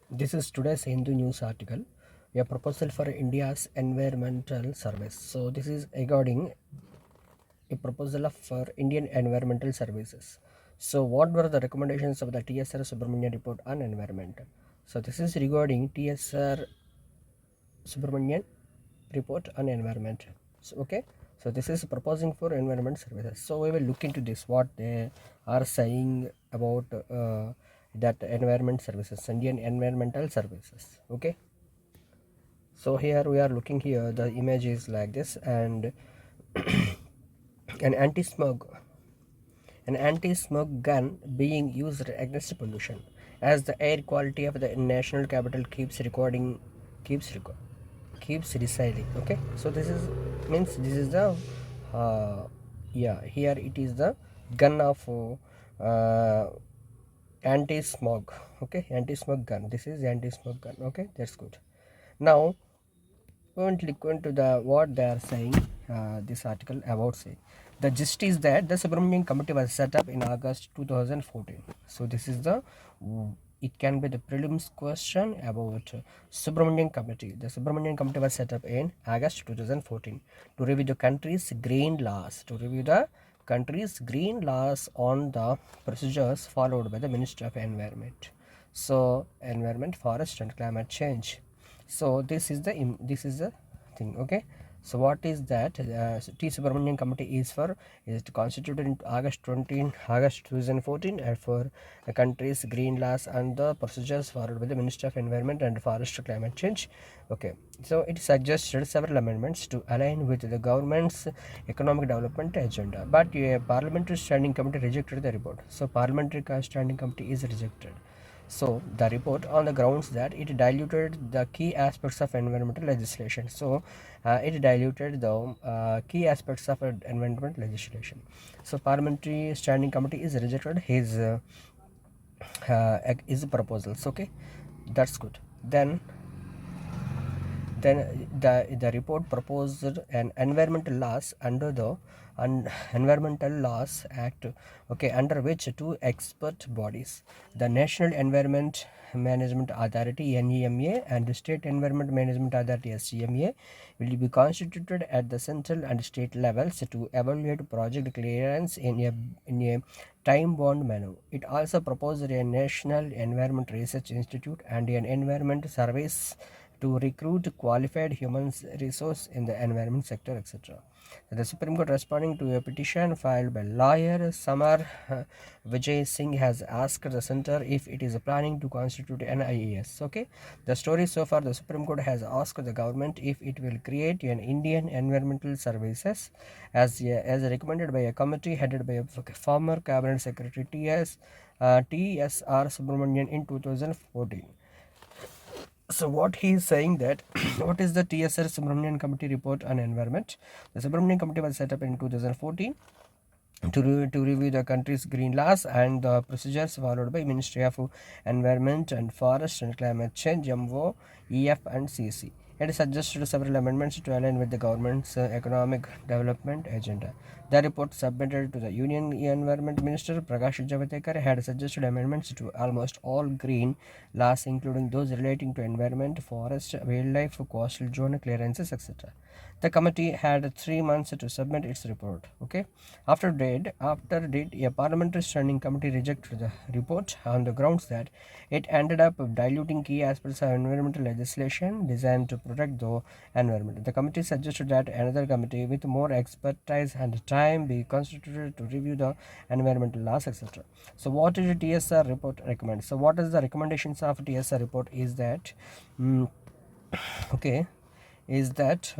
This is today's Hindu news article, a proposal for India's environmental service. So this is regarding a proposal for Indian environmental services. So what were the recommendations of the TSR Subramanian report on environment? So this is regarding TSR Subramanian report on environment. So, okay. So this is proposing for environment services. So we will look into this, what they are saying about that environment services, Indian environmental services. Okay. So here we are looking here, the image is like this, and an anti-smog gun being used against pollution, as the air quality of the national capital keeps record keeps residing. Okay, so this is means this is the uh, yeah, here it is the gun of anti-smog. Okay, anti-smog gun, this is anti-smog gun. Okay, that's good. Now we will look into the what they are saying, this article about say. The gist is that the Subramanian committee was set up in August 2014. So this is the, it can be the prelims question about Subramanian committee. The Subramanian committee was set up in August 2014 to review the country's green laws, on the procedures followed by the Ministry of Environment. So environment, forest and climate change. So this is the thing. Okay, so what is that? T Subramanian committee is constituted in August 2014, and for the country's green laws and the procedures followed by the Ministry of Environment and Forest Climate Change. Okay, so it suggested several amendments to align with the government's economic development agenda, but a parliamentary standing committee rejected the report. So parliamentary standing committee is rejected so the report on the grounds that it diluted the key aspects of environmental legislation. So it diluted the key aspects of environmental legislation. So parliamentary standing committee is rejected his proposals. Okay, that's good. Then the report proposed an environmental laws under the Environmental Laws Act, okay, under which two expert bodies, the National Environment Management Authority (NEMA) and the State Environment Management Authority (SEMA), will be constituted at the central and state levels to evaluate project clearance in a time-bound manner. It also proposed a National Environment Research Institute and an environment service to recruit qualified human resource in the environment sector, etc. The Supreme Court, responding to a petition filed by lawyer Samar Vijay Singh, has asked the center if it is planning to constitute an IAS. Okay, the story so far: the Supreme Court has asked the government if it will create an Indian Environmental Services, as recommended by a committee headed by a former Cabinet Secretary TSR Subramanian in 2014. So what he is saying that what is the TSR Subramanian Committee report on environment? The Subramanian Committee was set up in 2014 to review the country's green laws and the procedures followed by Ministry of Environment and Forest and Climate Change (MO, EF and CC). It suggested several amendments to align with the government's economic development agenda. The report submitted to the Union Environment Minister Prakash Javadekar had suggested amendments to almost all green laws, including those relating to environment, forest, wildlife, coastal zone clearances, etc. The committee had 3 months to submit its report. Okay. After did a parliamentary standing committee rejected the report on the grounds that it ended up diluting key aspects of environmental legislation designed to protect the environment. The committee suggested that another committee with more expertise and time be constituted to review the environmental laws, etc. So what did the TSR report recommend? So what is the recommendations of TSR report is that okay, is that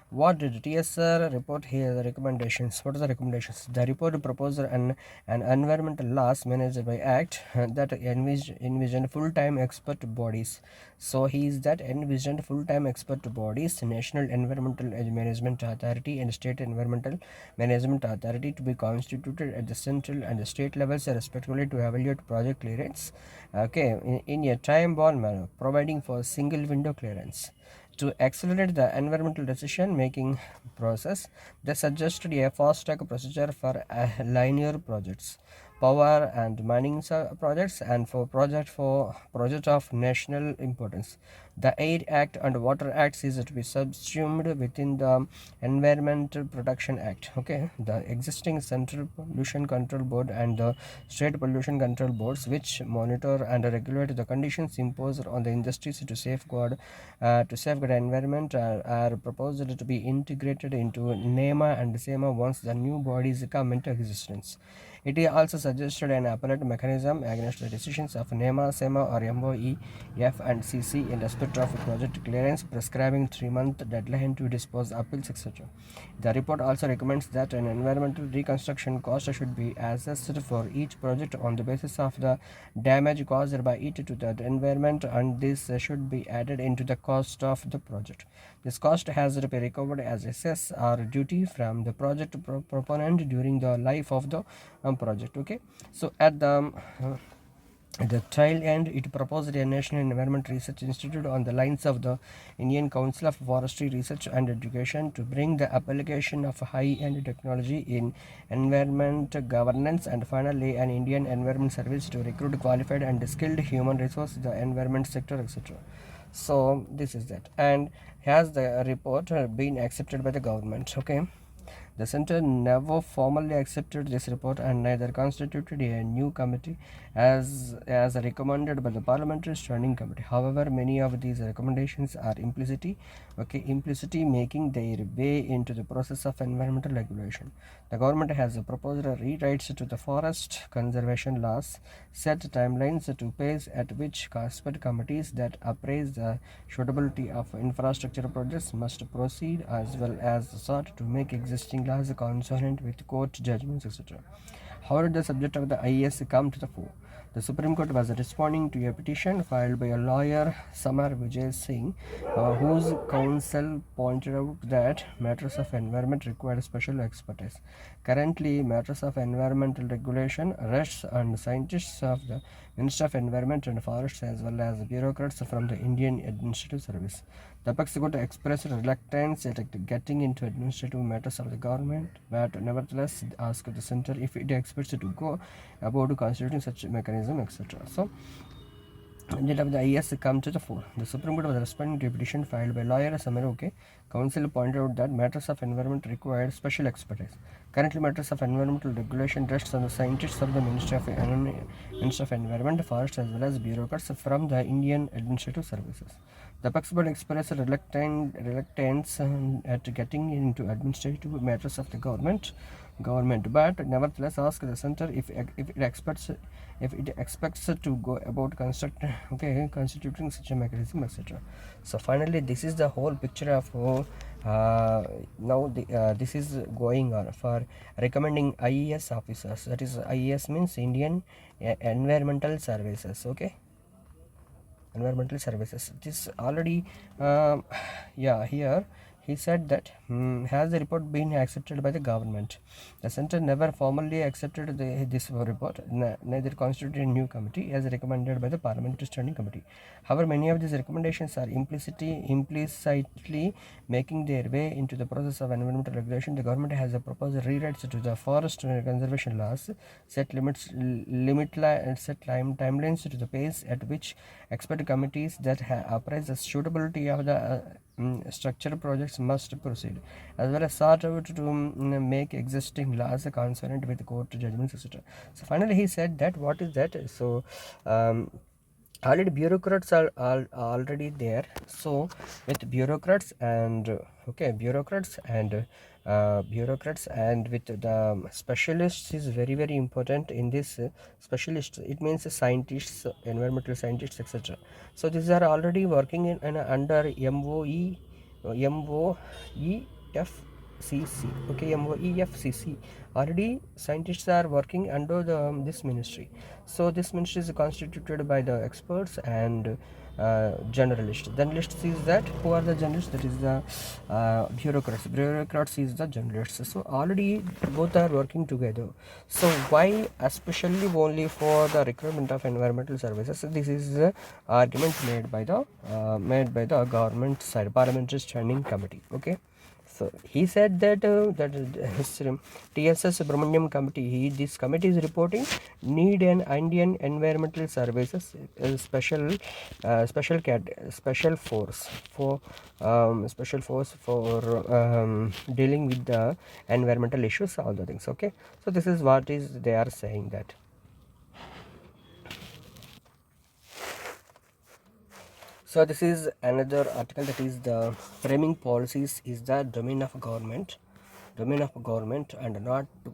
what did TSR report here? The recommendations. What are the recommendations? The report proposed an environmental laws managed by Act that envisioned full-time expert bodies. So he is that envisioned full-time expert bodies, National Environmental Management Authority and State Environmental Management Authority, to be constituted at the central and the state levels respectively to evaluate project clearance. Okay, in a time-bound manner, providing for single window clearance. To accelerate the environmental decision making process, they suggested a fast track procedure for linear projects. power and mining projects, and for project of national importance. The Air Act and Water Acts is to be subsumed within the Environmental Protection Act. Okay, the existing Central Pollution Control Board and the State Pollution Control Boards, which monitor and regulate the conditions imposed on the industries to safeguard environment, are proposed to be integrated into NEMA and SEMA once the new bodies come into existence. It also suggested an appellate mechanism against the decisions of NEMA, SEMA, or MOE, F, and CC in respect of project clearance, prescribing 3-month deadline to dispose appeals, etc. The report also recommends that an environmental reconstruction cost should be assessed for each project on the basis of the damage caused by it to the environment, and this should be added into the cost of the project. This cost has to be recovered as a cess or duty from the project proponent during the life of the project. Okay, so at the tail end, it proposed a National Environment Research Institute on the lines of the Indian Council of Forestry Research and Education to bring the application of high-end technology in environment governance, and finally an Indian Environment Service to recruit qualified and skilled human resources in the environment sector, etc. So this is that. And has the report been accepted by the government? Okay, the center never formally accepted this report and neither constituted a new committee as recommended by the Parliamentary Standing Committee. However, many of these recommendations are implicitly making their way into the process of environmental regulation. The government has proposed rewrites to the forest conservation laws, set timelines to pace at which expert committees that appraise the suitability of infrastructure projects must proceed, as well as sought to make existing laws consonant with court judgments, etc. How did the subject of the IAS come to the fore? The Supreme Court was responding to a petition filed by a lawyer, Samar Vijay Singh, whose counsel pointed out that matters of environment require special expertise. Currently, matters of environmental regulation rests on scientists of the Ministry of Environment and Forests as well as bureaucrats from the Indian Administrative Service. The apex court expressed reluctance at getting into administrative matters of the government, but nevertheless asked the center if it expects to go about constituting such a mechanism, etc. So, did of the IS come to the fore? The Supreme Court was responding to a petition filed by lawyer Samaroke. Council pointed out that matters of environment required special expertise. Currently, matters of environmental regulation rests on the scientists of the Ministry of Environment, Forest, as well as bureaucrats from the Indian Administrative Services. The apex board expressed reluctance at getting into administrative matters of the government, but nevertheless asked the center if it expects to go about constituting such a mechanism, etc. So finally, this is the whole picture of this is going on for recommending IES officers. That is, IES means Indian Environmental Services. Okay, environmental services. This already here he said that has the report been accepted by the government? The center never formally accepted this report, neither constituted a new committee as recommended by the Parliamentary Standing Committee. However, many of these recommendations are implicitly making their way into the process of environmental regulation. The government has proposed rewrites to the forest conservation laws, set timelines to the pace at which expert committees that appraise the suitability of the structural projects must proceed, as well as sought out to make existing laws consonant with court judgments, etc. So finally, he said that what is that? So already bureaucrats are already there. So with bureaucrats and with the specialists is very important in this. Specialists, it means scientists, environmental scientists, etc. So these are already working in under MOEFCC. Okay, MOEFCC. Already scientists are working under this ministry. So this ministry is constituted by the experts and generalists. Generalists is that who are the generalists? That is the bureaucrats. Bureaucrats is the generalists. So already both are working together. So why especially only for the recruitment of environmental services? So this is the argument made by the government side, Parliamentary Standing Committee. Okay. So he said that his TSS Subramaniam committee, this committee is reporting need an Indian environmental services special force for dealing with the environmental issues, all the things. Okay, so this is what is they are saying that. So this is another article, that is the framing policies is the domain of government and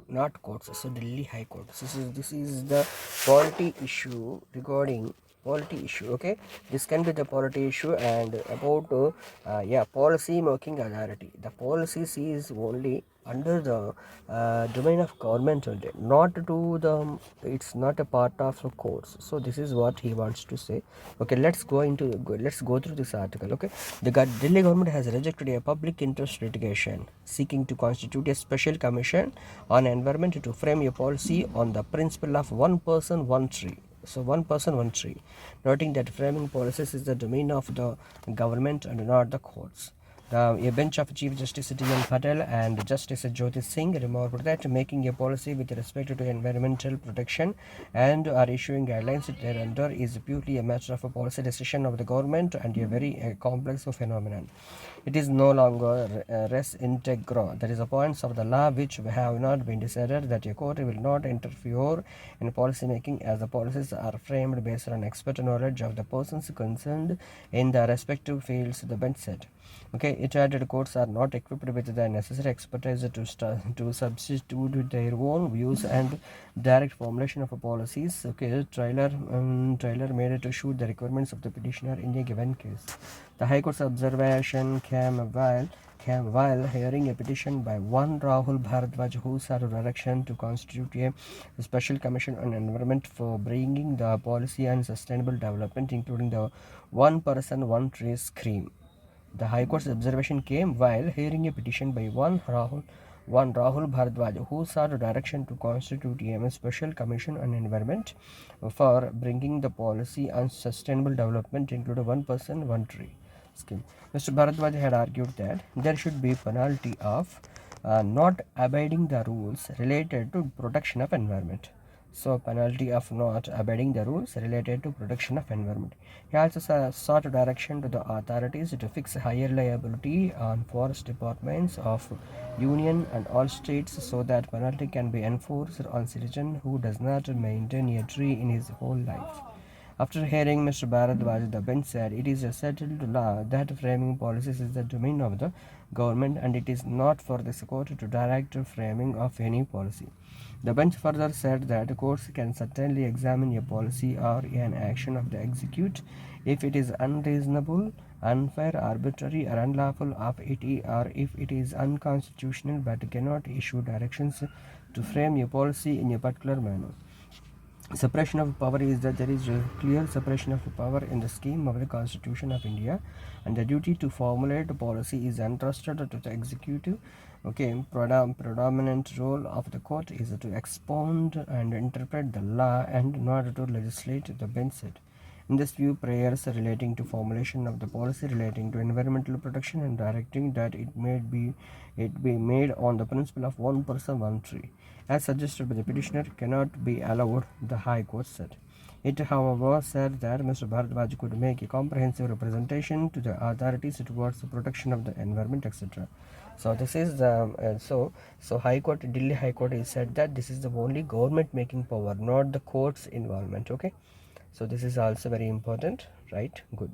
not courts. So Delhi High Court. This is the polity issue regarding polity issue. Okay, this can be the polity issue and about policy making authority. The policies is only under the domain of government only, not to the, it's not a part of the courts. So this is what he wants to say. Okay, let's go through this article. Okay, the Delhi government has rejected a public interest litigation seeking to constitute a special commission on environment to frame a policy on the principle of one person one tree. So one person one tree, noting that framing policies is the domain of the government and not the courts. A bench of Chief Justice T.N. Patel and Justice Jyoti Singh remarked that making a policy with respect to environmental protection and are issuing guidelines thereunder is purely a matter of a policy decision of the government and a very complex phenomenon. It is no longer res integro, that is the points of the law which have not been decided, that a court will not interfere in policy making as the policies are framed based on expert knowledge of the persons concerned in the respective fields, the bench said. Okay, it added courts are not equipped with the necessary expertise to substitute their own views and direct formulation of policies. Okay, trailer made to suit the requirements of the petitioner in a given case. The High Court's observation came while hearing a petition by one Rahul Bharadwaj who sought direction to constitute a special commission on environment for bringing the policy and sustainable development, including the one person one tree scheme. The High Court's observation came while hearing a petition by one Rahul Bharadwaj who sought direction to constitute a special commission on environment for bringing the policy on sustainable development, including one person one tree scheme. Mr. Bharadwaj had argued that there should be penalty of not abiding the rules related to protection of environment. So penalty of not abiding the rules related to protection of environment. He also sought direction to the authorities to fix higher liability on forest departments of union and all states so that penalty can be enforced on citizen who does not maintain a tree in his whole life. After hearing Mr. Bharadwaj, the bench said it is a settled law that framing policies is the domain of the government and it is not for this court to direct framing of any policy. The bench further said that courts can certainly examine a policy or an action of the execute if it is unreasonable, unfair, arbitrary, or unlawful or if it is unconstitutional, but cannot issue directions to frame a policy in a particular manner. Separation of power is that there is a clear separation of power in the scheme of the Constitution of India, and the duty to formulate policy is entrusted to the executive. Okay, predominant role of the court is to expound and interpret the law and not to legislate, the bench said. In this view, prayers relating to formulation of the policy relating to environmental protection and directing that it be made on the principle of one person one tree, as suggested by the petitioner, cannot be allowed, the High Court said. It, however, said that Mr. Bharadwaj could make a comprehensive representation to the authorities towards the protection of the environment, etc. So this is the High Court, Delhi High Court, is said that this is the only government making power, not the court's involvement. Okay, so this is also very important, right? Good.